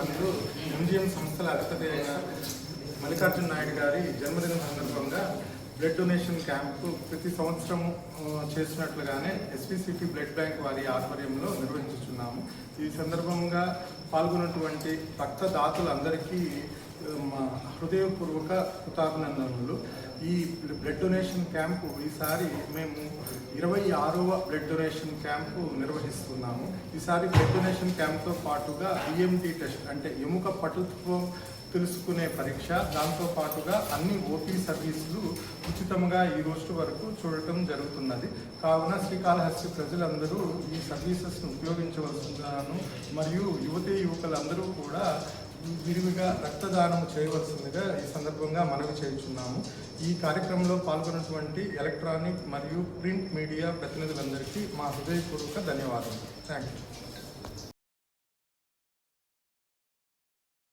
గౌరవనీయులు ఎంజిఎం సంస్థల అధిపతి అయిన మల్లికార్జున నాయుడు గారి జన్మదిన సందర్భంగా బ్లడ్ డొనేషన్ క్యాంపు ప్రతి సంవత్సరం చేసినట్లుగానే ఎస్విసిపి బ్లడ్ బ్యాంక్ వారి ఆధ్వర్యంలో నిర్వహించుచున్నాము. ఈ సందర్భంగా పాల్గొన్నటువంటి రక్తదాతలందరికీ మా హృదయపూర్వక కృతజ్ఞతలు. ఈ బ్లడ్ డొనేషన్ క్యాంపు ఈసారి మేము 26వ బ్లడ్ డొనేషన్ క్యాంపు నిర్వహిస్తున్నాము. ఈసారి బ్లడ్ డొనేషన్ క్యాంప్తో పాటుగా ఈఎంటీ టెస్ట్ అంటే ఎముక పటుత్వం తెలుసుకునే పరీక్ష, దాంతో పాటుగా అన్ని ఓపీ సర్వీసులు ఉచితంగా ఈ రోజు వరకు చూడటం జరుగుతున్నది. కావున శ్రీకాళహస్తి ప్రజలందరూ ఈ సర్వీసెస్ను ఉపయోగించవలసిందిగాను మరియు యువకులందరూ కూడా విరివిగా రక్తదానం చేయవలసిందిగా ఈ సందర్భంగా మనవి చేయుచున్నాము. ఈ కార్యక్రమంలో పాల్గొన్నటువంటి ఎలక్ట్రానిక్ మరియు ప్రింట్ మీడియా ప్రతినిధులందరికీ మా హృదయపూర్వక ధన్యవాదాలు. Thank you.